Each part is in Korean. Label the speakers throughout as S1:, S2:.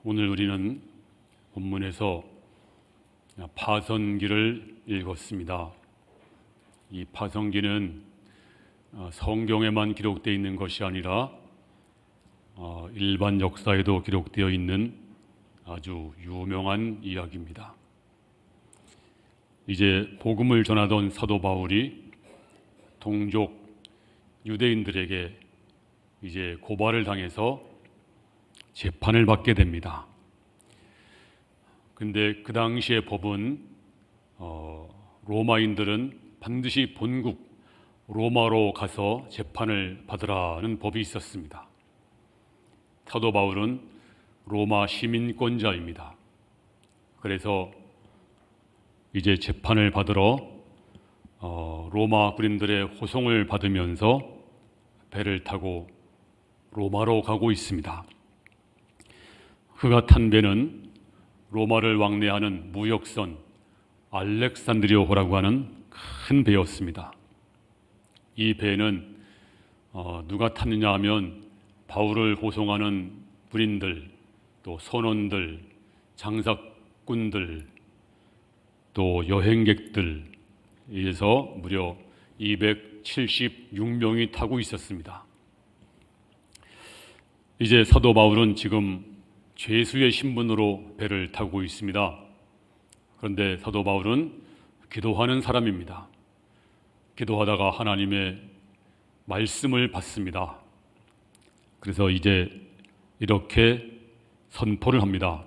S1: 오늘 우리는 본문에서 파선기를 읽었습니다. 이 파선기는 성경에만 기록되어 있는 것이 아니라 일반 역사에도 기록되어 있는 아주 유명한 이야기입니다. 이제 복음을 전하던 사도 바울이 동족 유대인들에게 이제 고발을 당해서 재판을 받게 됩니다. 근데 그 당시의 법은 로마인들은 반드시 본국 로마로 가서 재판을 받으라는 법이 있었습니다. 사도 바울은 로마 시민권자입니다. 그래서 이제 재판을 받으러 로마 군인들의 호송을 받으면서 배를 타고 로마로 가고 있습니다. 그가 탄 배는 로마를 왕래하는 무역선 알렉산드리오호라고 하는 큰 배였습니다. 이 배는 누가 탔느냐 하면 바울을 호송하는 군인들, 또 선원들, 장사꾼들, 또 여행객들 에서 무려 276명이 타고 있었습니다. 이제 사도 바울은 지금 죄수의 신분으로 배를 타고 있습니다. 그런데 사도 바울은 기도하는 사람입니다. 기도하다가 하나님의 말씀을 받습니다. 그래서 이제 이렇게 선포를 합니다.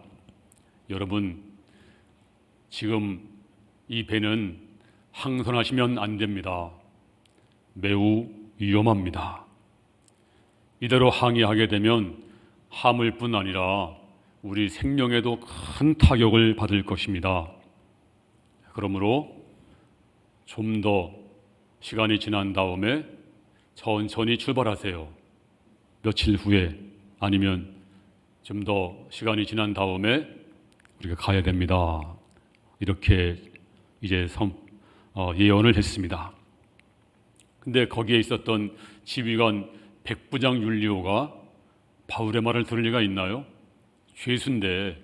S1: 여러분, 지금 이 배는 항선하시면 안 됩니다. 매우 위험합니다. 이대로 항해하게 되면 화물뿐 아니라 우리 생명에도 큰 타격을 받을 것입니다. 그러므로 좀 더 시간이 지난 다음에 천천히 출발하세요. 며칠 후에 아니면 좀 더 시간이 지난 다음에 우리가 가야 됩니다. 이렇게 이제 예언을 했습니다. 근데 거기에 있었던 지휘관 백부장 율리오가 바울의 말을 들을 리가 있나요? 죄수인데.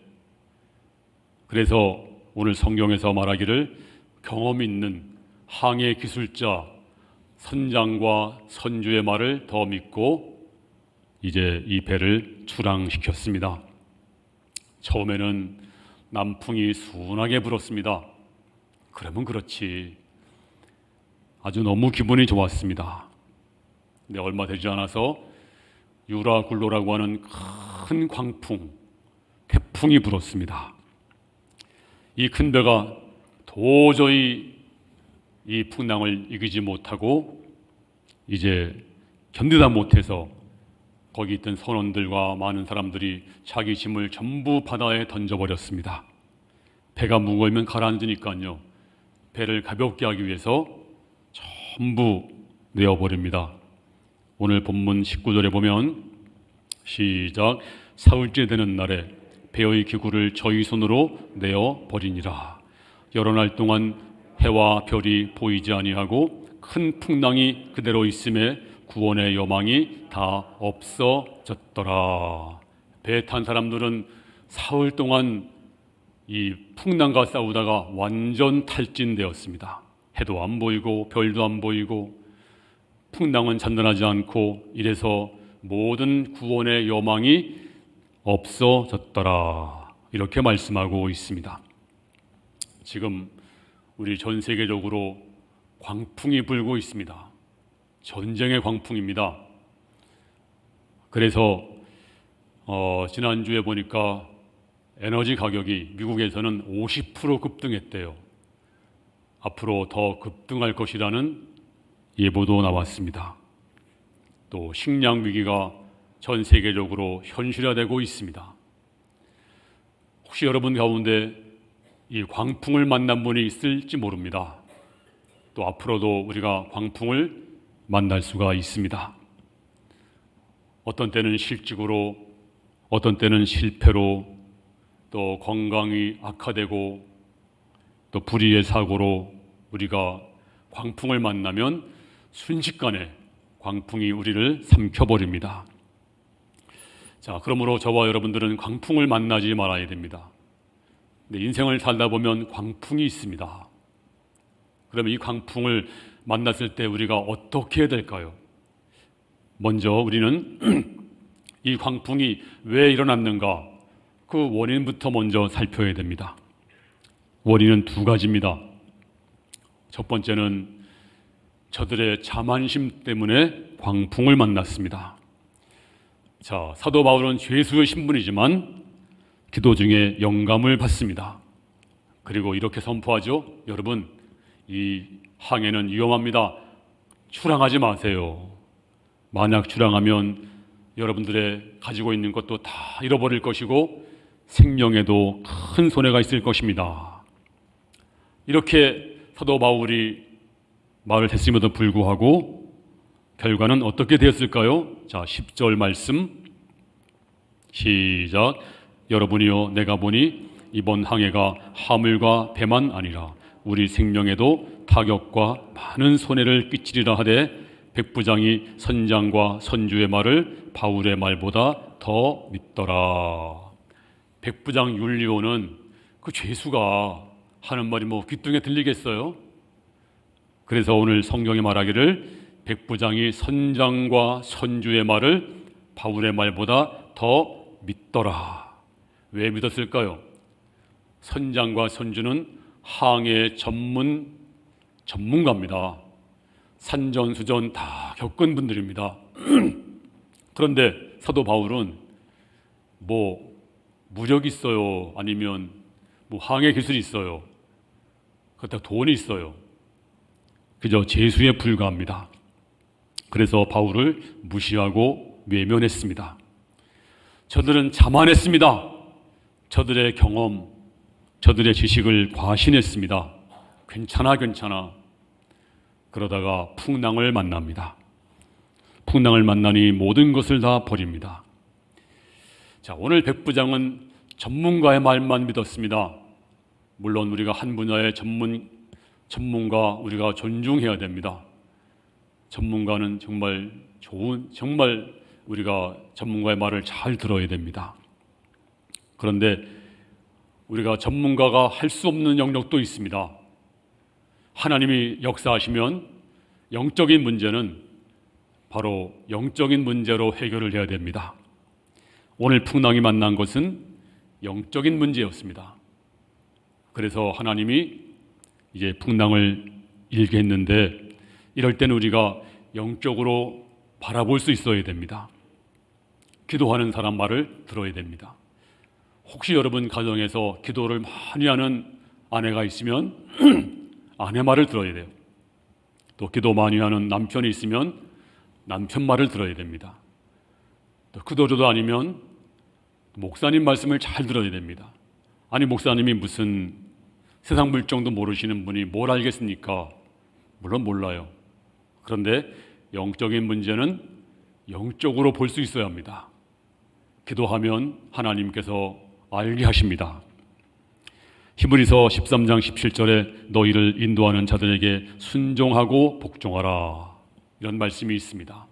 S1: 그래서 오늘 성경에서 말하기를 경험 있는 항해 기술자 선장과 선주의 말을 더 믿고 이제 이 배를 출항시켰습니다. 처음에는 남풍이 순하게 불었습니다. 그러면 그렇지. 아주 너무 기분이 좋았습니다. 근데 얼마 되지 않아서 유라굴로라고 하는 큰 광풍, 태풍이 불었습니다. 이 큰 배가 도저히 이 풍랑을 이기지 못하고 이제 견디다 못해서 거기 있던 선원들과 많은 사람들이 자기 짐을 전부 바다에 던져버렸습니다. 배가 무거우면 가라앉으니까요. 배를 가볍게 하기 위해서 전부 내어버립니다. 오늘 본문 19절에 보면 시작. 사흘째 되는 날에 배의 기구를 저희 손으로 내어버리니라. 여러 날 동안 해와 별이 보이지 아니하고 큰 풍랑이 그대로 있음에 구원의 여망이 다 없어졌더라. 배 탄 사람들은 사흘 동안 이 풍랑과 싸우다가 완전 탈진되었습니다. 해도 안 보이고 별도 안 보이고 풍랑은 잔잔하지 않고 이래서 모든 구원의 여망이 없어졌더라. 이렇게 말씀하고 있습니다. 지금 우리 전 세계적으로 광풍이 불고 있습니다. 전쟁의 광풍입니다. 그래서 지난주에 보니까 에너지 가격이 미국에서는 50% 급등했대요. 앞으로 더 급등할 것이라는 예보도 나왔습니다. 또 식량 위기가 전 세계적으로 현실화되고 있습니다. 혹시 여러분 가운데 이 광풍을 만난 분이 있을지 모릅니다. 또 앞으로도 우리가 광풍을 만날 수가 있습니다. 어떤 때는 실직으로, 어떤 때는 실패로, 또 건강이 악화되고 또 불의의 사고로 우리가 광풍을 만나면 순식간에 광풍이 우리를 삼켜버립니다. 자, 그러므로 저와 여러분들은 광풍을 만나지 말아야 됩니다. 근데 인생을 살다 보면 광풍이 있습니다. 그러면 이 광풍을 만났을 때 우리가 어떻게 해야 될까요? 먼저 우리는 이 광풍이 왜 일어났는가, 그 원인부터 먼저 살펴야 됩니다. 원인은 두 가지입니다. 첫 번째는 저들의 자만심 때문에 광풍을 만났습니다. 자, 사도 바울은 죄수의 신분이지만 기도 중에 영감을 받습니다. 그리고 이렇게 선포하죠. 여러분, 이 항해는 위험합니다. 출항하지 마세요. 만약 출항하면 여러분들의 가지고 있는 것도 다 잃어버릴 것이고 생명에도 큰 손해가 있을 것입니다. 이렇게 사도 바울이 말을 했음에도 불구하고 결과는 어떻게 되었을까요? 자, 10절 말씀 시작. 여러분이요, 내가 보니 이번 항해가 화물과 배만 아니라 우리 생명에도 타격과 많은 손해를 끼치리라 하되 백부장이 선장과 선주의 말을 바울의 말보다 더 믿더라. 백부장 율리오는 그 죄수가 하는 말이 뭐 귀뚱에 들리겠어요? 그래서 오늘 성경이 말하기를 백부장이 선장과 선주의 말을 바울의 말보다 더 믿더라. 왜 믿었을까요? 선장과 선주는 항해 전문가입니다. 산전수전 다 겪은 분들입니다. 그런데 사도 바울은 뭐 무력 있어요, 아니면 뭐 항해 기술이 있어요, 그렇다고 돈이 있어요, 그저 재수에 불과합니다. 그래서 바울을 무시하고 외면했습니다. 저들은 자만했습니다. 저들의 경험, 저들의 지식을 과신했습니다. 괜찮아. 그러다가 풍랑을 만납니다. 풍랑을 만나니 모든 것을 다 버립니다. 자, 오늘 백부장은 전문가의 말만 믿었습니다. 물론 우리가 한 분야의 전문가 우리가 존중해야 됩니다. 전문가는 정말 우리가 전문가의 말을 잘 들어야 됩니다. 그런데 우리가 전문가가 할 수 없는 영역도 있습니다. 하나님이 역사하시면 영적인 문제는 바로 영적인 문제로 해결을 해야 됩니다. 오늘 풍랑이 만난 것은 영적인 문제였습니다. 그래서 하나님이 이제 풍랑을 일게 했는데, 이럴 때는 우리가 영적으로 바라볼 수 있어야 됩니다. 기도하는 사람 말을 들어야 됩니다. 혹시 여러분 가정에서 기도를 많이 하는 아내가 있으면 아내 말을 들어야 돼요. 또 기도 많이 하는 남편이 있으면 남편 말을 들어야 됩니다. 또 기도조도 아니면 목사님 말씀을 잘 들어야 됩니다. 아니, 목사님이 무슨 세상 물정도 모르시는 분이 뭘 알겠습니까? 물론 몰라요. 그런데 영적인 문제는 영적으로 볼 수 있어야 합니다. 기도하면 하나님께서 알게 하십니다. 히브리서 13장 17절에 너희를 인도하는 자들에게 순종하고 복종하라, 이런 말씀이 있습니다.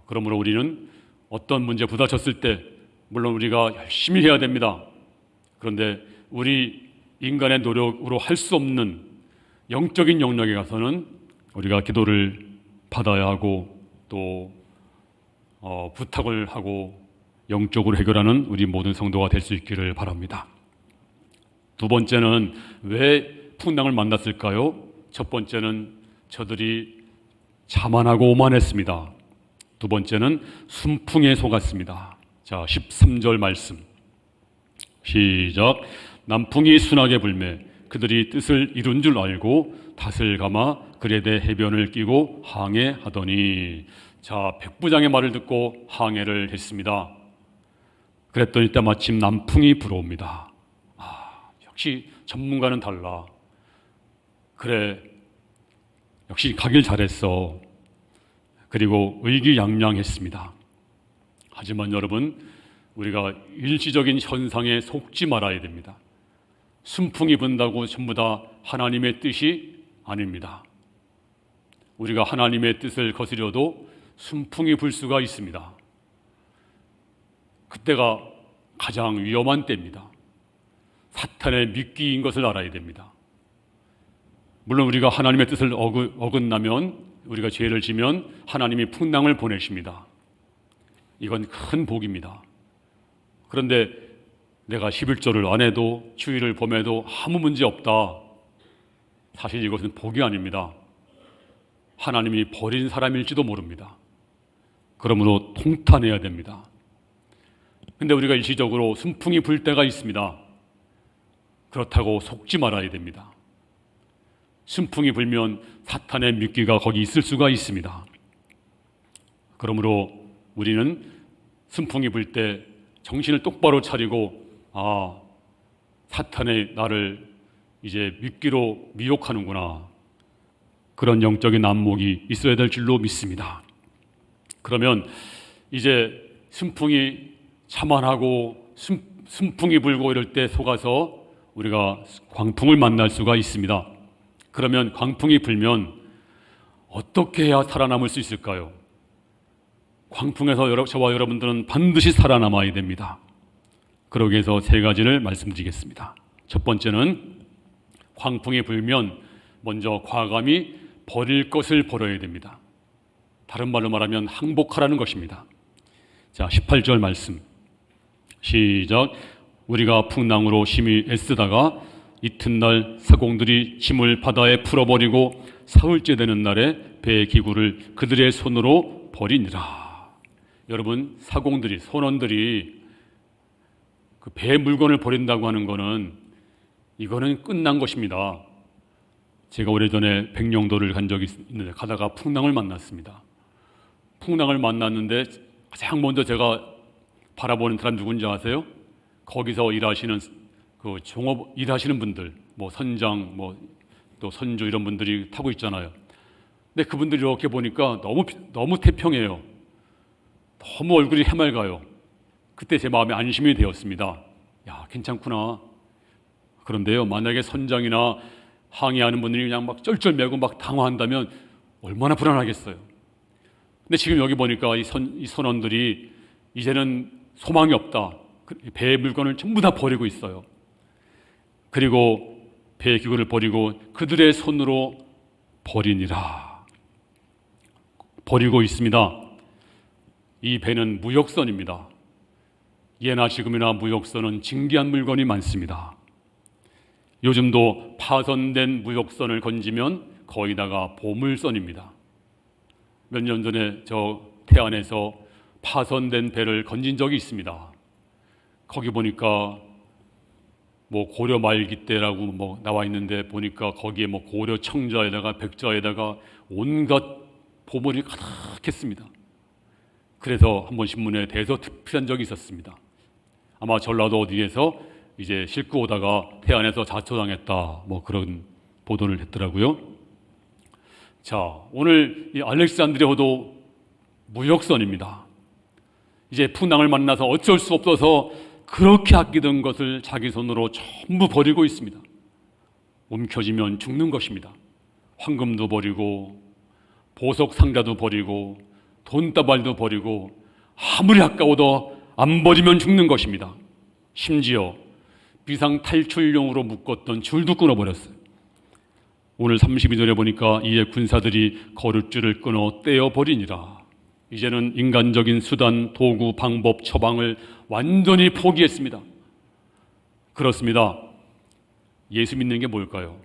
S1: 그러므로 우리는 어떤 문제 부딪혔을 때 물론 우리가 열심히 해야 됩니다. 그런데 우리 인간의 노력으로 할 수 없는 영적인 영역에 가서는 우리가 기도를 받아야 하고 또 부탁을 하고 영적으로 해결하는 우리 모든 성도가 될 수 있기를 바랍니다. 두 번째는 왜 풍랑을 만났을까요? 첫 번째는 저들이 자만하고 오만했습니다. 두 번째는 순풍에 속았습니다. 자, 13절 말씀 시작. 남풍이 순하게 불매 그들이 뜻을 이룬 줄 알고 닷을 감아 그에 대해 해변을 끼고 항해하더니, 자, 백부장의 말을 듣고 항해를 했습니다. 그랬더니 때마침 남풍이 불어옵니다. 역시 전문가는 달라. 그래, 역시 가길 잘했어. 그리고 의기양양했습니다. 하지만 여러분, 우리가 일시적인 현상에 속지 말아야 됩니다. 순풍이 분다고 전부 다 하나님의 뜻이 아닙니다. 우리가 하나님의 뜻을 거스려도 순풍이 불 수가 있습니다. 그때가 가장 위험한 때입니다. 사탄의 미끼인 것을 알아야 됩니다. 물론 우리가 하나님의 뜻을 어긋나면, 우리가 죄를 지면 하나님이 풍랑을 보내십니다. 이건 큰 복입니다. 그런데 내가 11조를 안 해도 주일을 범해도 아무 문제 없다. 사실 이것은 복이 아닙니다. 하나님이 버린 사람일지도 모릅니다. 그러므로 통탄해야 됩니다. 근데 우리가 일시적으로 순풍이 불 때가 있습니다. 그렇다고 속지 말아야 됩니다. 순풍이 불면 사탄의 미끼가 거기 있을 수가 있습니다. 그러므로 우리는 순풍이 불 때 정신을 똑바로 차리고, 사탄의 나를 이제 미끼로 미혹하는구나, 그런 영적인 안목이 있어야 될 줄로 믿습니다. 그러면 이제 순풍이 자만하고 순풍이 불고 이럴 때 속아서 우리가 광풍을 만날 수가 있습니다. 그러면 광풍이 불면 어떻게 해야 살아남을 수 있을까요? 광풍에서 저와 여러분들은 반드시 살아남아야 됩니다. 그러기 위해서 세 가지를 말씀드리겠습니다. 첫 번째는 광풍이 불면 먼저 과감히 버릴 것을 버려야 됩니다. 다른 말로 말하면 항복하라는 것입니다. 자, 18절 말씀 시작. 우리가 풍랑으로 심히 애쓰다가 이튿날 사공들이 짐을 바다에 풀어버리고 사흘째 되는 날에 배의 기구를 그들의 손으로 버리니라. 여러분, 사공들이, 선원들이 그 배의 물건을 버린다고 하는 거는, 이거는 끝난 것입니다. 제가 오래전에 백령도를 간 적이 있는데 가다가 풍랑을 만났습니다. 풍랑을 만났는데 가장 먼저 제가 바라보는 사람 누군지 아세요? 거기서 일하시는 그 종업 일하시는 분들, 뭐 선장, 뭐 또 선주 이런 분들이 타고 있잖아요. 근데 그분들이 이렇게 보니까 너무 태평해요. 너무 얼굴이 해맑아요. 그때 제 마음에 안심이 되었습니다. 야, 괜찮구나. 그런데요, 만약에 선장이나 항해하는 분들이 그냥 막 쩔쩔매고 막 당황한다면 얼마나 불안하겠어요. 근데 지금 여기 보니까 이 선원들이 이제는 소망이 없다. 배의 물건을 전부 다 버리고 있어요. 그리고 배의 기구를 버리고 그들의 손으로 버리니라. 버리고 있습니다. 이 배는 무역선입니다. 예나 지금이나 무역선은 진귀한 물건이 많습니다. 요즘도 파손된 무역선을 건지면 거의다가 보물선입니다. 몇 년 전에 저 태안에서 파손된 배를 건진 적이 있습니다. 거기 보니까 뭐 고려 말기 때라고 뭐 나와 있는데, 보니까 거기에 뭐 고려 청자에다가 백자에다가 온갖 보물이 가득했습니다. 그래서 한번 신문에 대서특필한 적이 있었습니다. 아마 전라도 어디에서 이제 싣고 오다가 태안에서 자초당했다, 뭐 그런 보도를 했더라고요. 자, 오늘 이 알렉산드리아호도 무역선입니다. 이제 풍랑을 만나서 어쩔 수 없어서 그렇게 아끼던 것을 자기 손으로 전부 버리고 있습니다. 움켜쥐면 죽는 것입니다. 황금도 버리고 보석 상자도 버리고 돈다발도 버리고, 아무리 아까워도 안 버리면 죽는 것입니다. 심지어 비상탈출용으로 묶었던 줄도 끊어버렸어요. 오늘 32절에 보니까 이에 군사들이 거룻줄을 끊어 떼어버리니라. 이제는 인간적인 수단, 도구, 방법, 처방을 완전히 포기했습니다. 그렇습니다. 예수 믿는 게 뭘까요?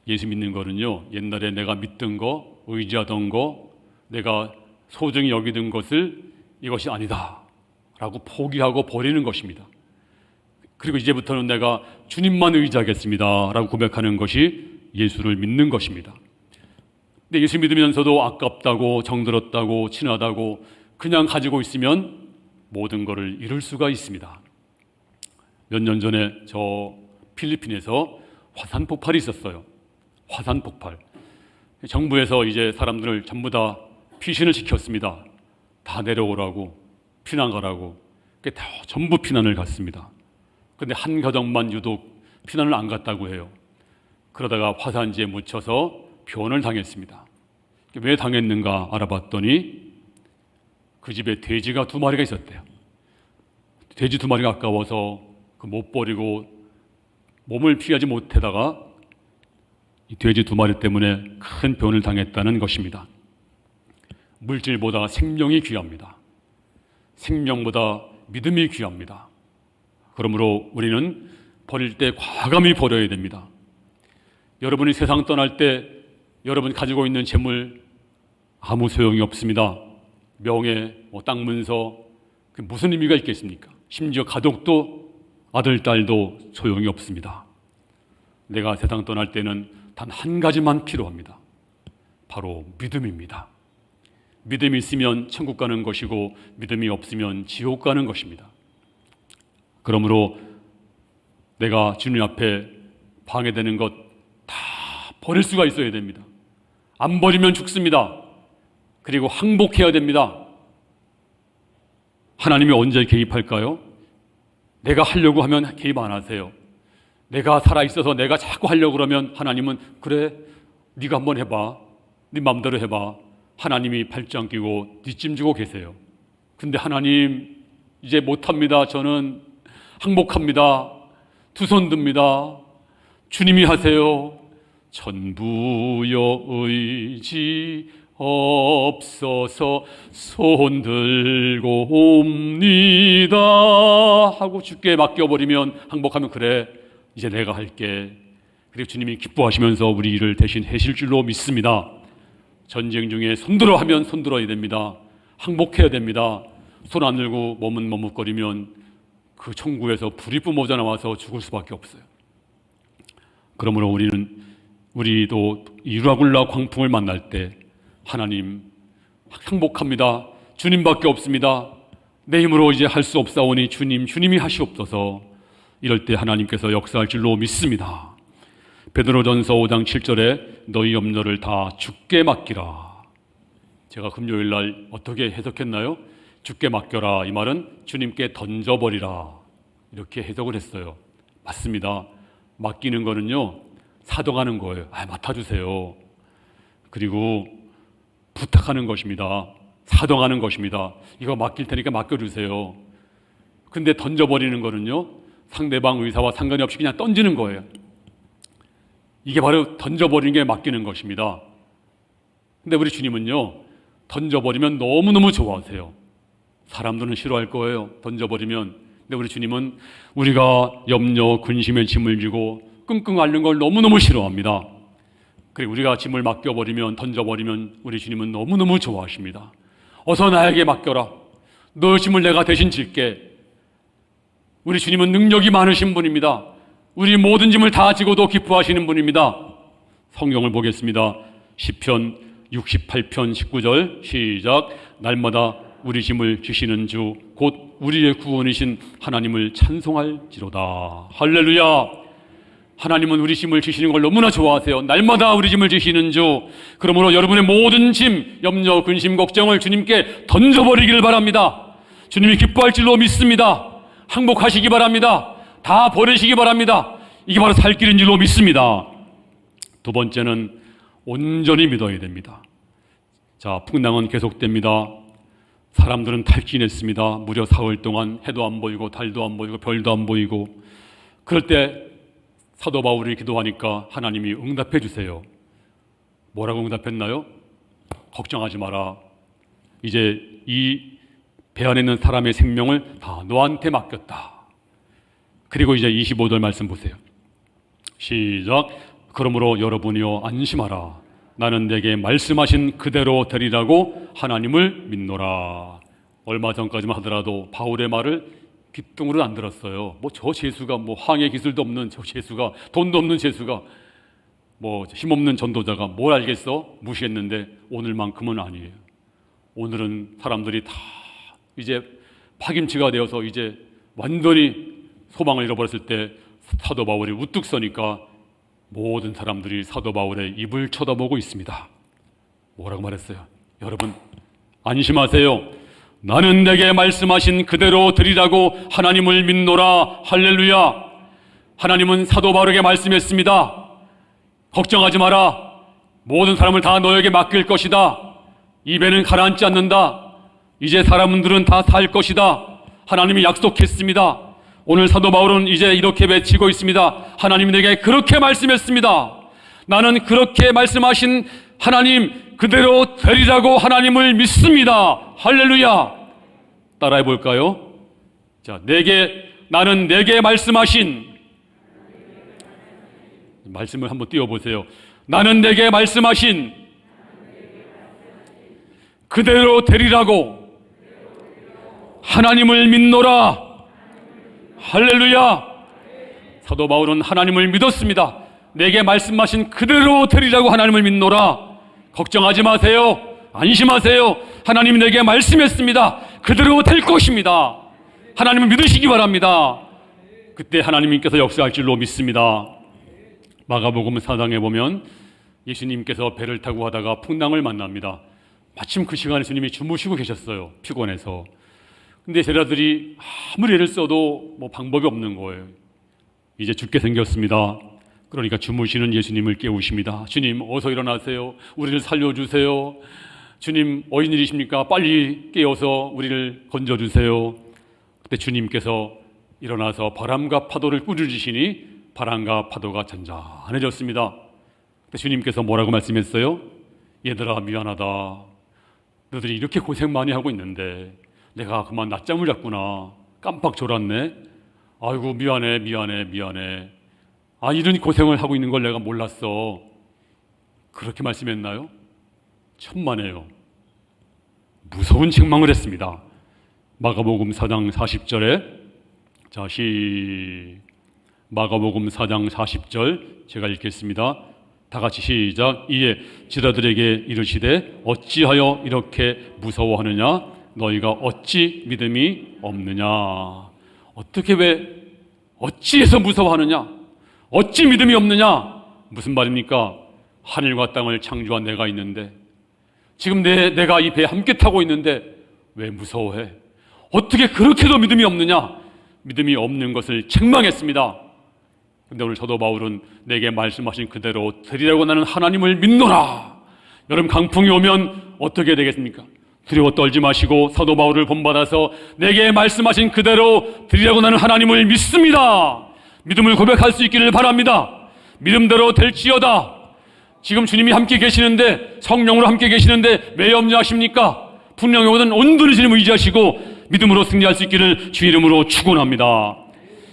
S1: 예수 믿는 거는요, 옛날에 내가 믿던 거, 의지하던 거, 내가 소중히 여기던 것을 이것이 아니다 라고 포기하고 버리는 것입니다. 그리고 이제부터는 내가 주님만 의지하겠습니다 라고 고백하는 것이 예수를 믿는 것입니다. 근데 예수 믿으면서도 아깝다고, 정들었다고, 친하다고 그냥 가지고 있으면 모든 것을 잃을 수가 있습니다. 몇 년 전에 저 필리핀에서 화산 폭발이 있었어요. 화산 폭발. 정부에서 이제 사람들을 전부 다 피신을 시켰습니다. 다 내려오라고, 피난 가라고. 다 전부 피난을 갔습니다. 그런데 한 가정만 유독 피난을 안 갔다고 해요. 그러다가 화산지에 묻혀서 변을 당했습니다. 왜 당했는가 알아봤더니 그 집에 돼지가 2마리가 있었대요. 돼지 2마리가 아까워서 못 버리고 몸을 피하지 못하다가 이 돼지 2마리 때문에 큰 변을 당했다는 것입니다. 물질보다 생명이 귀합니다. 생명보다 믿음이 귀합니다. 그러므로 우리는 버릴 때 과감히 버려야 됩니다. 여러분이 세상 떠날 때 여러분 가지고 있는 재물 아무 소용이 없습니다. 명예, 땅 문서, 그 무슨 의미가 있겠습니까? 심지어 가족도 아들, 딸도 소용이 없습니다. 내가 세상 떠날 때는 단 한 가지만 필요합니다. 바로 믿음입니다. 믿음이 있으면 천국 가는 것이고 믿음이 없으면 지옥 가는 것입니다. 그러므로 내가 주님 앞에 방해되는 것 다 버릴 수가 있어야 됩니다. 안 버리면 죽습니다. 그리고 항복해야 됩니다. 하나님이 언제 개입할까요? 내가 하려고 하면 개입 안 하세요. 내가 살아있어서 내가 자꾸 하려고 그러면 하나님은 그래 네가 한번 해봐, 네 마음대로 해봐. 하나님이 팔짱 끼고 뒷짐지고 계세요. 근데 하나님 이제 못합니다. 저는 항복합니다. 두 손 듭니다. 주님이 하세요. 전부여 의지 없어서 손 들고 옵니다 하고 주께 맡겨버리면 항복하면 그래 이제 내가 할게. 그리고 주님이 기뻐하시면서 우리 일을 대신 하실 줄로 믿습니다. 전쟁 중에 손들어 하면 손들어야 됩니다. 항복해야 됩니다. 손 안 들고 머뭇머뭇거리면 그 총구에서 불이 뿜어져 나와서 죽을 수밖에 없어요. 그러므로 우리도 이루아굴라 광풍을 만날 때 하나님 항복합니다. 주님밖에 없습니다. 내 힘으로 이제 할 수 없사오니 주님이 하시옵소서. 이럴 때 하나님께서 역사할 줄로 믿습니다. 베드로전서 5장 7절에 너희 염려를 다 주께 맡기라. 제가 금요일 날 어떻게 해석했나요? 주께 맡겨라. 이 말은 주님께 던져버리라. 이렇게 해석을 했어요. 맞습니다. 맡기는 거는요, 사동하는 거예요. 맡아주세요. 그리고 부탁하는 것입니다. 사동하는 것입니다. 이거 맡길 테니까 맡겨주세요. 근데 던져버리는 거는요, 상대방 의사와 상관이 없이 그냥 던지는 거예요. 이게 바로 던져버리는 게 맡기는 것입니다. 근데 우리 주님은요, 던져버리면 너무너무 좋아하세요. 사람들은 싫어할 거예요, 던져버리면. 근데 우리 주님은 우리가 염려, 근심의 짐을 지고 끙끙 앓는 걸 너무너무 싫어합니다. 그리고 우리가 짐을 맡겨버리면, 던져버리면 우리 주님은 너무너무 좋아하십니다. 어서 나에게 맡겨라. 너 짐을 내가 대신 질게. 우리 주님은 능력이 많으신 분입니다. 우리 모든 짐을 다 지고도 기뻐하시는 분입니다. 성경을 보겠습니다. 시편 68편 19절 시작. 날마다 우리 짐을 지시는 주 곧 우리의 구원이신 하나님을 찬송할지로다. 할렐루야. 하나님은 우리 짐을 지시는 걸 너무나 좋아하세요. 날마다 우리 짐을 지시는 주. 그러므로 여러분의 모든 짐, 염려, 근심, 걱정을 주님께 던져버리기를 바랍니다. 주님이 기뻐할 줄로 믿습니다. 항복하시기 바랍니다. 다 버리시기 바랍니다. 이게 바로 살 길인 줄로 믿습니다. 두 번째는 온전히 믿어야 됩니다. 자, 풍랑은 계속됩니다. 사람들은 탈진했습니다. 무려 4월 동안 해도 안 보이고 달도 안 보이고 별도 안 보이고. 그럴 때 사도 바울이 기도하니까 하나님이 응답해 주세요. 뭐라고 응답했나요? 걱정하지 마라. 이제 이 배 안에 있는 사람의 생명을 다 너한테 맡겼다. 그리고 이제 25절 말씀 보세요. 시작. 그러므로 여러분이여 안심하라. 나는 내게 말씀하신 그대로 되리라고 하나님을 믿노라. 얼마 전까지만 하더라도 바울의 말을 귀뚱으로 안 들었어요. 저 재수가 항해 기술도 없는 저 재수가, 돈도 없는 재수가, 힘없는 전도자가 뭘 알겠어? 무시했는데 오늘만큼은 아니에요. 오늘은 사람들이 다 이제 파김치가 되어서 이제 완전히 소망을 잃어버렸을 때 사도 바울이 우뚝 서니까 모든 사람들이 사도 바울의 입을 쳐다보고 있습니다. 뭐라고 말했어요? 여러분 안심하세요. 나는 내게 말씀하신 그대로 드리라고 하나님을 믿노라. 할렐루야. 하나님은 사도 바울에게 말씀했습니다. 걱정하지 마라. 모든 사람을 다 너에게 맡길 것이다. 이 배는 가라앉지 않는다. 이제 사람들은 다 살 것이다. 하나님이 약속했습니다. 오늘 사도 바울은 이제 이렇게 외치고 있습니다. 하나님이 내게 그렇게 말씀했습니다. 나는 그렇게 말씀하신 하나님 그대로 되리라고 하나님을 믿습니다. 할렐루야. 따라해 볼까요? 자, 나는 내게 말씀하신 말씀을 한번 띄워보세요. 나는 내게 말씀하신 그대로 되리라고 하나님을 믿노라. 할렐루야. 사도 바울은 하나님을 믿었습니다. 내게 말씀하신 그대로 되리라고 하나님을 믿노라. 걱정하지 마세요. 안심하세요. 하나님이 내게 말씀했습니다. 그대로 될 것입니다. 하나님을 믿으시기 바랍니다. 그때 하나님께서 역사할 줄로 믿습니다. 마가복음 4장에 보면 예수님께서 배를 타고 하다가 풍랑을 만납니다. 마침 그 시간에 예수님이 주무시고 계셨어요. 피곤해서. 근데 제자들이 아무리 애를 써도 방법이 없는 거예요. 이제 죽게 생겼습니다. 그러니까 주무시는 예수님을 깨우십니다. 주님, 어서 일어나세요. 우리를 살려주세요. 주님, 어인일이십니까? 빨리 깨어서 우리를 건져주세요. 그때 주님께서 일어나서 바람과 파도를 꾸짖으시니 바람과 파도가 잔잔해졌습니다. 그때 주님께서 뭐라고 말씀했어요? 얘들아, 미안하다. 너희들이 이렇게 고생 많이 하고 있는데 내가 그만 낮잠을 잤구나. 깜빡 졸았네. 아이고, 미안해. 이런 고생을 하고 있는 걸 내가 몰랐어. 그렇게 말씀했나요? 천만에요. 무서운 책망을 했습니다. 마가복음 4장 40절에 마가복음 4장 40절 제가 읽겠습니다. 다 같이 시작. 이에 제자들에게 이르시되 어찌하여 이렇게 무서워하느냐? 너희가 어찌 믿음이 없느냐? 어찌해서 무서워하느냐? 어찌 믿음이 없느냐? 무슨 말입니까? 하늘과 땅을 창조한 내가 있는데 지금 내가 이 배에 함께 타고 있는데 왜 무서워해? 어떻게 그렇게도 믿음이 없느냐? 믿음이 없는 것을 책망했습니다. 근데 오늘 사도 바울은 내게 말씀하신 그대로 되리라고 나는 하나님을 믿노라. 여러분, 강풍이 오면 어떻게 되겠습니까? 두려워 떨지 마시고 사도 바울을 본받아서 내게 말씀하신 그대로 되리라고 나는 하나님을 믿습니다. 믿음을 고백할 수 있기를 바랍니다. 믿음대로 될지어다. 지금 주님이 함께 계시는데, 성령으로 함께 계시는데 왜 염려하십니까? 분명히 오든 온전히 주님을 의지하시고 믿음으로 승리할 수 있기를 주 이름으로 축원합니다.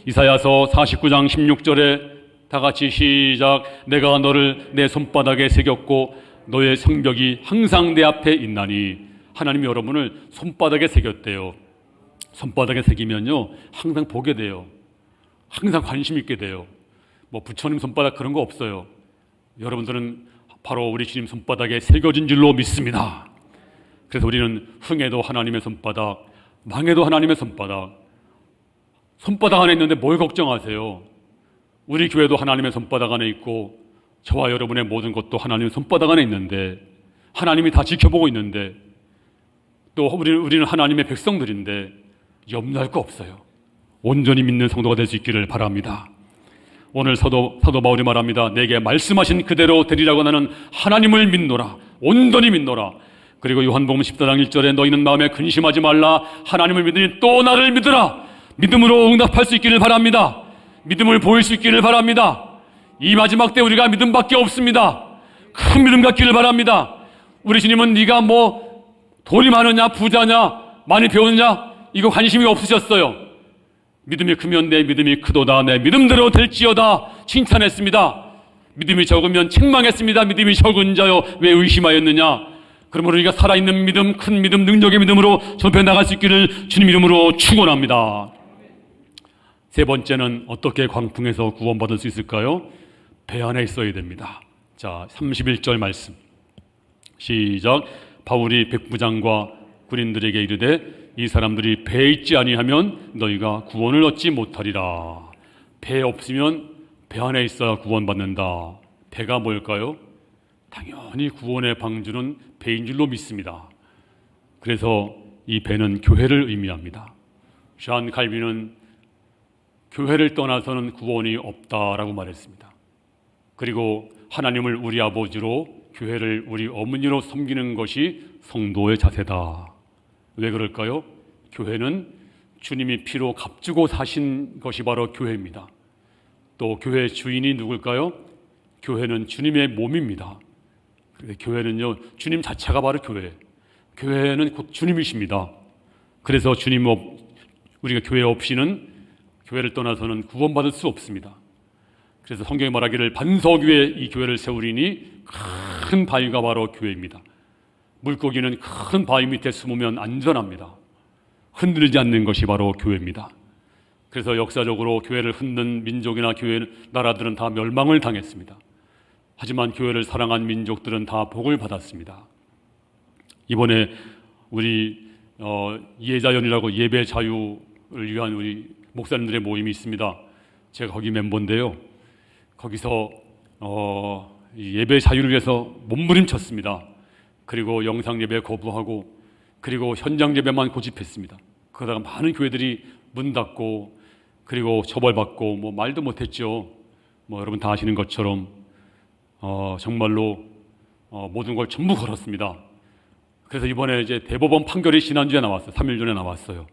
S1: 이사야서 49장 16절에 다 같이 시작. 내가 너를 내 손바닥에 새겼고 너의 성벽이 항상 내 앞에 있나니. 하나님이 여러분을 손바닥에 새겼대요. 손바닥에 새기면요 항상 보게 돼요. 항상 관심 있게 돼요. 부처님 손바닥 그런 거 없어요. 여러분들은 바로 우리 주님 손바닥에 새겨진 줄로 믿습니다. 그래서 우리는 흥해도 하나님의 손바닥, 망해도 하나님의 손바닥 안에 있는데 뭘 걱정하세요? 우리 교회도 하나님의 손바닥 안에 있고 저와 여러분의 모든 것도 하나님의 손바닥 안에 있는데, 하나님이 다 지켜보고 있는데, 또 우리는 하나님의 백성들인데 염려할 거 없어요. 온전히 믿는 성도가 될 수 있기를 바랍니다. 오늘 사도 바울이 말합니다. 내게 말씀하신 그대로 되리라고 나는 하나님을 믿노라. 온전히 믿노라. 그리고 요한복음 14장 1절에 너희는 마음에 근심하지 말라. 하나님을 믿으니 또 나를 믿으라. 믿음으로 응답할 수 있기를 바랍니다. 믿음을 보일 수 있기를 바랍니다. 이 마지막 때 우리가 믿음밖에 없습니다. 큰 믿음 갖기를 바랍니다. 우리 주님은 네가 돈이 많으냐, 부자냐, 많이 배우느냐 이거 관심이 없으셨어요. 믿음이 크면 내 믿음이 크도다. 내 믿음대로 될지어다 칭찬했습니다. 믿음이 적으면 책망했습니다. 믿음이 적은 자여 왜 의심하였느냐. 그러므로 우리가 살아있는 믿음, 큰 믿음, 능력의 믿음으로 전pe 나갈 수 있기를 주님 이름으로 축원합니다. 세 번째는 어떻게 광풍에서 구원받을 수 있을까요? 배 안에 있어야 됩니다. 자, 31절 말씀 시작. 바울이 백부장과 군인들에게 이르되 이 사람들이 배에 있지 아니하면 너희가 구원을 얻지 못하리라. 배 없으면 배 안에 있어야 구원받는다. 배가 뭘까요? 당연히 구원의 방주는 배인 줄로 믿습니다. 그래서 이 배는 교회를 의미합니다. 쟈 칼빈은 교회를 떠나서는 구원이 없다라고 말했습니다. 그리고 하나님을 우리 아버지로, 교회를 우리 어머니로 섬기는 것이 성도의 자세다. 왜 그럴까요? 교회는 주님이 피로 값주고 사신 것이 바로 교회입니다. 또 교회의 주인이 누굴까요? 교회는 주님의 몸입니다. 교회는요, 주님 자체가 바로 교회. 교회는 곧 주님이십니다. 그래서 우리가 교회 없이는, 교회를 떠나서는 구원받을 수 없습니다. 그래서 성경이 말하기를 반석 위에 이 교회를 세우리니 큰 바위가 바로 교회입니다. 물고기는 큰 바위 밑에 숨으면 안전합니다. 흔들리지 않는 것이 바로 교회입니다. 그래서 역사적으로 교회를 흔든 민족이나 나라들은 다 멸망을 당했습니다. 하지만 교회를 사랑한 민족들은 다 복을 받았습니다. 이번에 우리 예자연이라고 예배 자유를 위한 우리 목사님들의 모임이 있습니다. 제가 거기 멤버인데요. 거기서 예배 자유를 위해서 몸부림쳤습니다. 그리고 영상 예배 거부하고, 그리고 현장 예배만 고집했습니다. 그러다가 많은 교회들이 문 닫고, 그리고 처벌받고, 뭐 말도 못했죠. 뭐 여러분 다 아시는 것처럼 정말로 모든 걸 전부 걸었습니다. 그래서 이번에 이제 대법원 판결이 지난주에 나왔어요. 3일 전에 나왔어요.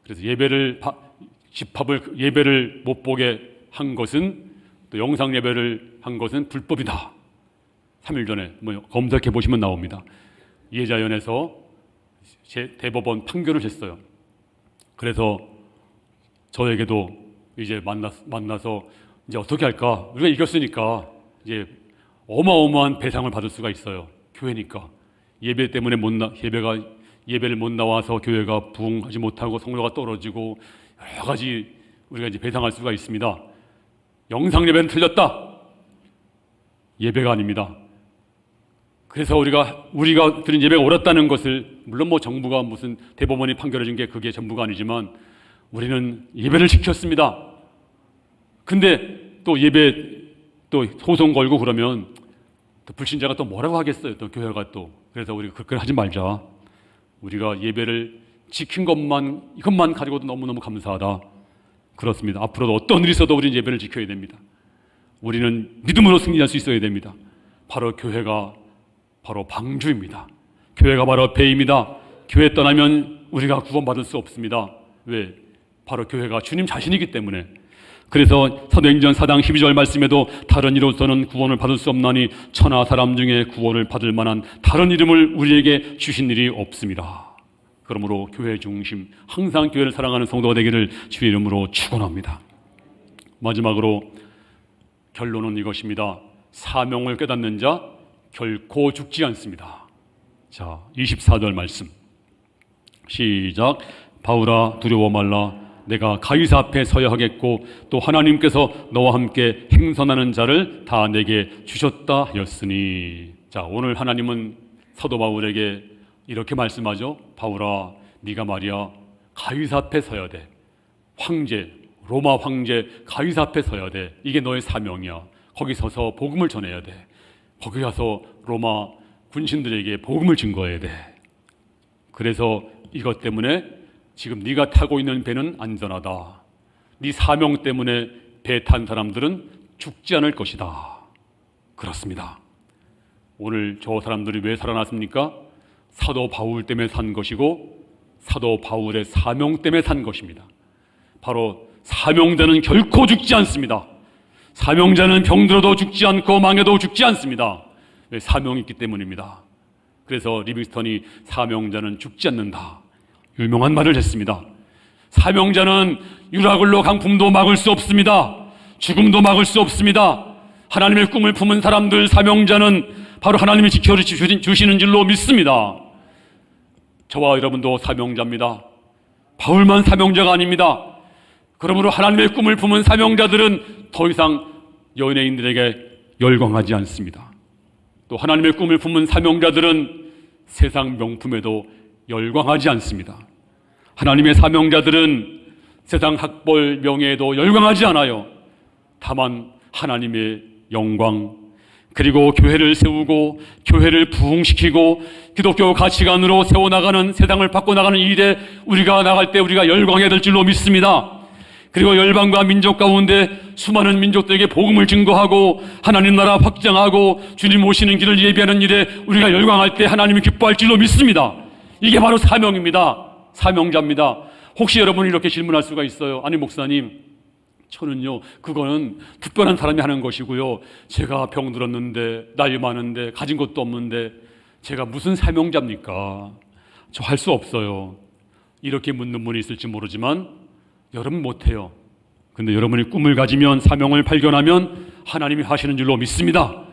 S1: 그래서 예배를 못 보게 한 것은, 또 영상 예배를 한 것은 불법이다. 3일 전에 검색해 보시면 나옵니다. 예자연에서 대법원 판결을 했어요. 그래서 저에게도 이제 만나서 이제 어떻게 할까? 우리가 이겼으니까 이제 어마어마한 배상을 받을 수가 있어요. 교회니까. 예배 때문에 예배를 못 나와서 교회가 부흥하지 못하고 성도가 떨어지고 여러 가지 우리가 이제 배상할 수가 있습니다. 영상 예배는 틀렸다. 예배가 아닙니다. 그래서 우리가 드린 예배가 옳았다는 것을, 물론 뭐 정부가 무슨 대법원이 판결해 준 게 그게 전부가 아니지만 우리는 예배를 지켰습니다. 근데 또 또 소송 걸고 그러면 또 불신자가 또 뭐라고 하겠어요. 또 교회가 또. 그래서 우리가 그렇게 하지 말자. 우리가 예배를 지킨 이것만 가지고도 너무너무 감사하다. 그렇습니다. 앞으로도 어떤 일이 있어도 우리는 예배를 지켜야 됩니다. 우리는 믿음으로 승리할 수 있어야 됩니다. 바로 교회가 바로 방주입니다. 교회가 바로 배입니다. 교회 떠나면 우리가 구원받을 수 없습니다. 왜? 바로 교회가 주님 자신이기 때문에. 그래서 사도행전 4장 12절 말씀에도 다른 이로서는 구원을 받을 수 없나니 천하 사람 중에 구원을 받을 만한 다른 이름을 우리에게 주신 일이 없습니다. 그러므로 교회 중심, 항상 교회를 사랑하는 성도가 되기를 주의 이름으로 축원합니다. 마지막으로 결론은 이것입니다. 사명을 깨닫는 자 결코 죽지 않습니다. 자, 24절 말씀 시작. 바울아 두려워 말라. 내가 가이사 앞에 서야 하겠고 또 하나님께서 너와 함께 행선하는 자를 다 내게 주셨다 하였으니. 자, 오늘 하나님은 사도 바울에게 이렇게 말씀하죠. 바울아, 네가 말이야 가이사 앞에 서야 돼. 로마 황제 가이사 앞에 서야 돼. 이게 너의 사명이야. 거기 서서 복음을 전해야 돼. 거기 가서 로마 군신들에게 복음을 증거해야 돼. 그래서 이것 때문에 지금 네가 타고 있는 배는 안전하다. 네 사명 때문에 배 탄 사람들은 죽지 않을 것이다. 그렇습니다. 오늘 저 사람들이 왜 살아났습니까? 사도 바울 때문에 산 것이고 사도 바울의 사명 때문에 산 것입니다. 바로 사명자는 결코 죽지 않습니다. 사명자는 병들어도 죽지 않고 망해도 죽지 않습니다. 왜? 사명이 있기 때문입니다. 그래서 리빙스턴이 사명자는 죽지 않는다, 유명한 말을 했습니다. 사명자는 유라굴로 강풍도 막을 수 없습니다. 죽음도 막을 수 없습니다. 하나님의 꿈을 품은 사람들, 사명자는 바로 하나님이 지켜주시는 줄로 믿습니다. 저와 여러분도 사명자입니다. 바울만 사명자가 아닙니다. 그러므로 하나님의 꿈을 품은 사명자들은 더 이상 연예인들에게 열광하지 않습니다. 또 하나님의 꿈을 품은 사명자들은 세상 명품에도 열광하지 않습니다. 하나님의 사명자들은 세상 학벌 명예에도 열광하지 않아요. 다만 하나님의 영광, 그리고 교회를 세우고 교회를 부흥시키고 기독교 가치관으로 세워나가는, 세상을 바꿔나가는 일에 우리가 나갈 때 우리가 열광해야 될 줄로 믿습니다. 그리고 열방과 민족 가운데 수많은 민족들에게 복음을 증거하고 하나님 나라 확장하고 주님 오시는 길을 예비하는 일에 우리가 열광할 때 하나님이 기뻐할 줄로 믿습니다. 이게 바로 사명입니다. 사명자입니다. 혹시 여러분이 이렇게 질문할 수가 있어요. 아니 목사님, 저는요 그거는 특별한 사람이 하는 것이고요, 제가 병들었는데 나이 많은데 가진 것도 없는데 제가 무슨 사명자입니까? 저 할 수 없어요. 이렇게 묻는 분이 있을지 모르지만 여러분 못해요. 근데 여러분이 꿈을 가지면, 사명을 발견하면 하나님이 하시는 줄로 믿습니다.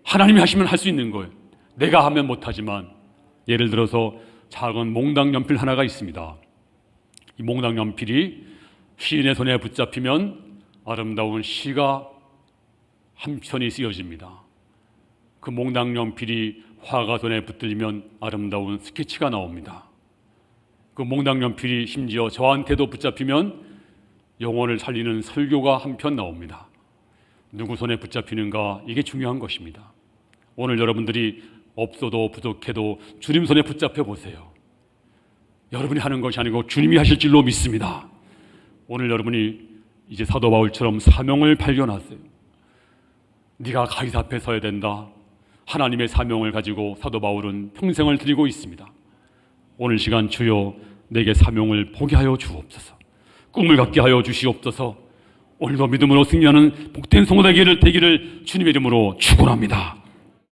S1: 하나님이 하시면 할 수 있는 거예요. 내가 하면 못하지만. 예를 들어서 작은 몽당 연필 하나가 있습니다. 이 몽당 연필이 시인의 손에 붙잡히면 아름다운 시가 한 편이 쓰여집니다. 그 몽당 연필이 화가 손에 붙들리면 아름다운 스케치가 나옵니다. 그 몽당 연필이 심지어 저한테도 붙잡히면 영혼을 살리는 설교가 한 편 나옵니다. 누구 손에 붙잡히는가, 이게 중요한 것입니다. 오늘 여러분들이 없어도 부족해도 주님 손에 붙잡혀 보세요. 여러분이 하는 것이 아니고 주님이 하실 줄로 믿습니다. 오늘 여러분이 이제 사도 바울처럼 사명을 발견하세요. 네가 가이사 앞에 서야 된다. 하나님의 사명을 가지고 사도 바울은 평생을 드리고 있습니다. 오늘 시간 주여 내게 사명을 보게 하여 주옵소서. 꿈을 갖게 하여 주시옵소서. 오늘도 믿음으로 승리하는 복된 성도 되기를 주님의 이름으로 축원합니다.